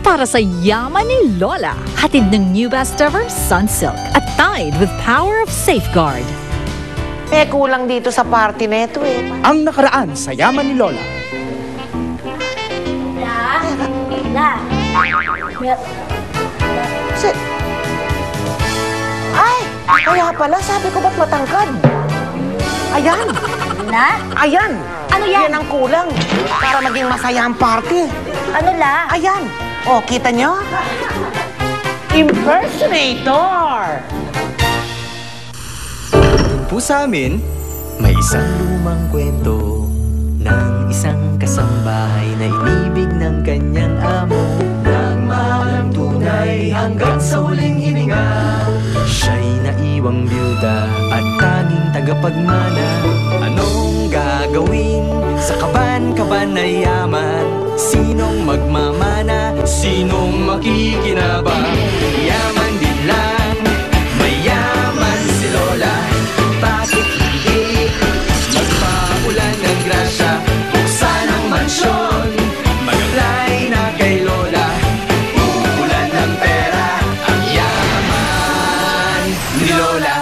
para sa yaman ni Lola. Hatid ng new best ever Sunsilk at Tide with power of safeguard. Kulang dito sa party na ito Ang nakaraan sa yaman ni Lola. Ay, kaya pala sabi ko ba't matangkad? Ayan. La? Ayan. Ano yan? Yan ang kulang para maging masaya ang party. Ano la? Ayan. O, kita nyo? Impersonator! Po sa amin, may isang lumang kwento ng isang kasambahay na inibig ng kanyang amo. Nang mahalang tunay hanggang sa huling hininga, siya'y naiwang byuda at tanging tagapagmana. Anong gagawin sa kaban-kaban na yaman? Sinong magmamana? Sinong makikinabang? Yaman din lang, mayaman si Lola. Bakit hindi magpaulan ng grasya? Buksan ang mansyon, mag-apply na kay Lola. Uulan ng pera ang yaman ni Lola.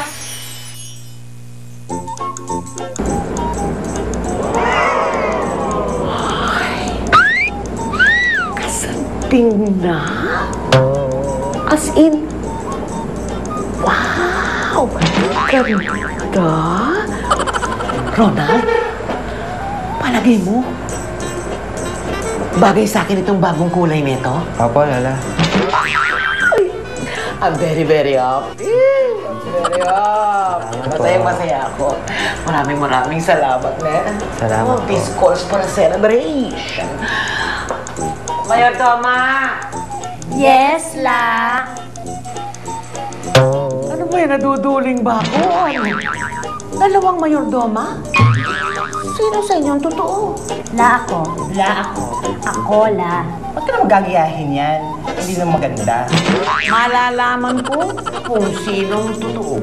Tingna? As in, wow! Ganda! Ronald, palagay mo, bagay sa akin itong bagong kulay nito? Opo, Lola. I'm very, very happy. Very happy. Masaya ako. Maraming salamat, man. Salamat po. This calls for a celebration. Mayor Toma! Yes, la. Ano ba yan? Naduduling ba ako? Dalawang mayordoma? Sino sa inyo ang totoo? La ako. La ako. Ako, la. Ba't ka na magagayahin yan? Hindi na maganda. Malalaman ko kung sinong totoo.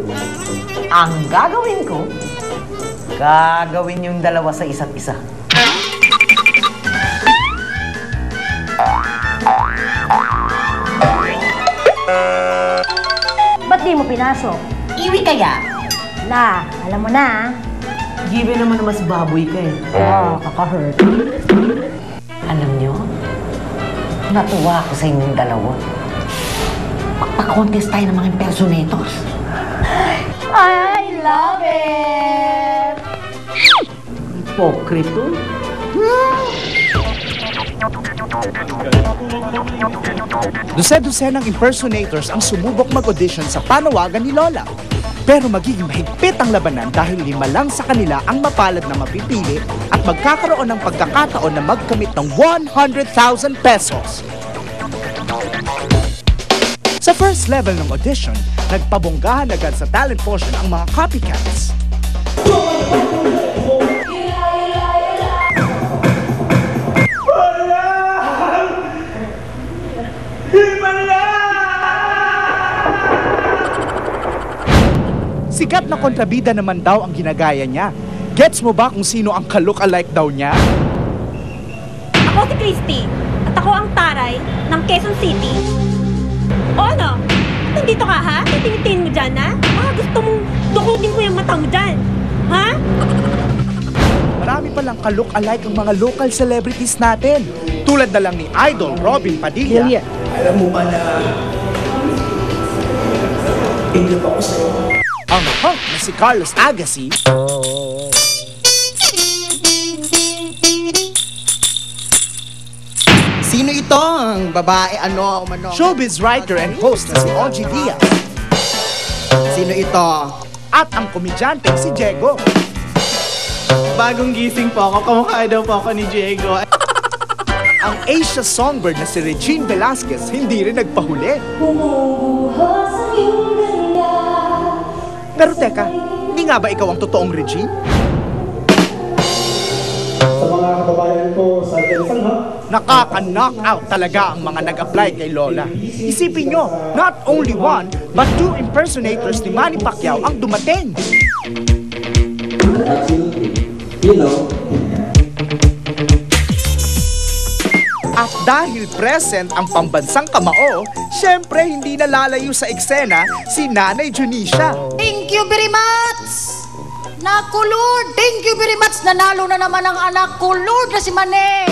Ang gagawin ko, gagawin yung dalawa sa isa't isa. Ba't di mo pinasok? Iwi kaya? La, alam mo na. Given naman mas baboy ka eh. Kaka-hurt. Alam nyo, natuwa ako sa inyong dalawa. Magpa-contest tayo ng mga impersonators. I love it! Hipokrito. Dose-dose ng impersonators ang sumubok mag-audition sa panawagan ni Lola. Pero magiging mahigpit ang labanan dahil 5 lang sa kanila ang mapalad na mapipili at magkakaroon ng pagkakataon na magkamit ng 100,000 pesos. Sa first level ng audition, nagpabonggahan agad sa talent portion ang mga copycats. Sikat na kontrabida naman daw ang ginagaya niya. Gets mo ba kung sino ang ka-look-alike daw niya? Ako si Christy at ako ang taray ng Quezon City. O ano? Nandito ka ha? Titingin mo dyan ha? Gusto mong dukutin ko yung mata mo dyan. Ha? Marami palang ka-look-alike ang mga local celebrities natin. Tulad na lang ni Idol Robin Padilla. Alam mo ba na in love ako sa'yo? Ang hunk na si Carlos Agassi. Sino ito? Ang babae, ano, umano? Showbiz writer and host na si Ogie Diaz. Sino ito? At ang komedyante si Diego. Bagong gising po ako. Kamukha daw po ako ni Diego. Ang Asia songbird na si Regine Velasquez hindi rin nagpahuli. Pero teka, hindi nga ba ikaw ang totoong Regine? Sa mga kababayan ko sa Jensen, ha? Nakaka-knock-out talaga ang mga nag-apply kay Lola. Isipin nyo, not only one, but 2 impersonators ni Manny Pacquiao ang dumating. Absolutely. You know. At dahil present ang pambansang kamao, syempre hindi nalalayo sa eksena si Nanay Junicia. Thank you very much! Naku, Lord! Thank you very much! Nanalo na naman ang anak ko, Lord, na si Mane!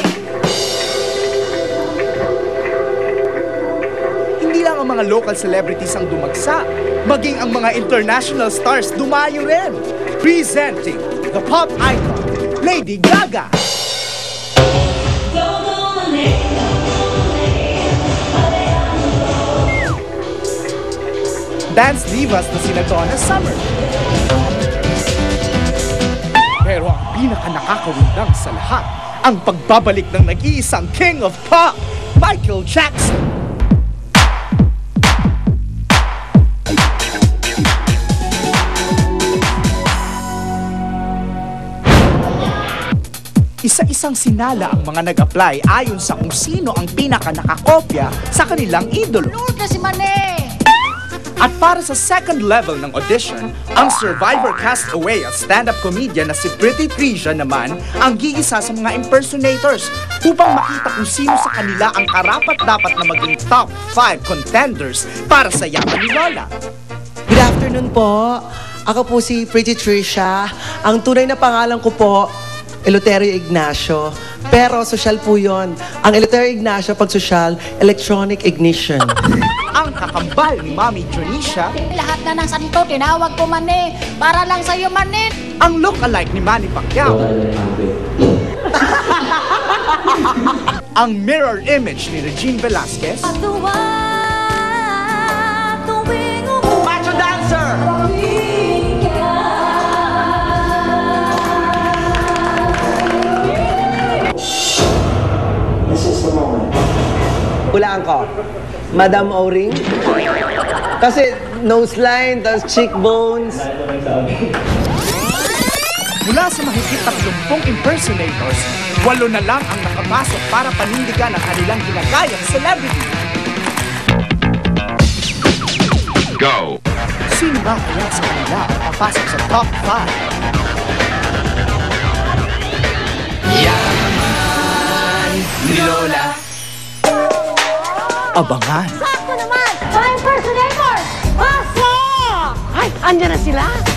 Hindi lang ang mga local celebrities ang dumagsa, maging ang mga international stars dumayo rin. Presenting the pop icon, Lady Gaga. Dance divas na sina Donna Summer. Pero ang pinaka-nakakawindang sa lahat, ang pagbabalik ng nag-iisang King of Pop, Michael Jackson. Isa-isang sinala ang mga nag-apply ayon sa kung sino ang pinaka-nakakopya sa kanilang idolo. Lord, na si Mane! At para sa second level ng audition, ang Survivor castaway at stand-up comedian na si Pretty Tricia naman ang giisa sa mga impersonators upang makita kung sino sa kanila ang karapat-dapat na maging top 5 contenders para sa yaman ni Lola. Good afternoon po. Ako po si Pretty Tricia. Ang tunay na pangalan ko po, Eleuterio Ignacio. Pero social po yun. Ang Eleuterio Ignacio, pag social, electronic ignition. Ang kakambal ni Mami Junicia, Lahat na ng santo, tinawag ko Mane. Para lang sa'yo, Mane. ang look-alike ni Manny Pacquiao, ang mirror image ni Regine Velasquez, Macho dancer! Hulaan ko. Madam O-ring. Kasi nose line, tapos cheekbones. mula sa mahigit 30 impersonators, 8 na lang ang nakapasok para panindigan ang kanilang ginagayang celebrity. Go! Sino ba kaya sa kanila ang papasok sa top 5? Yaman ni Lola. Abangan. Sakto naman! Mga impersonator! Pasok! Ay, andyan na sila!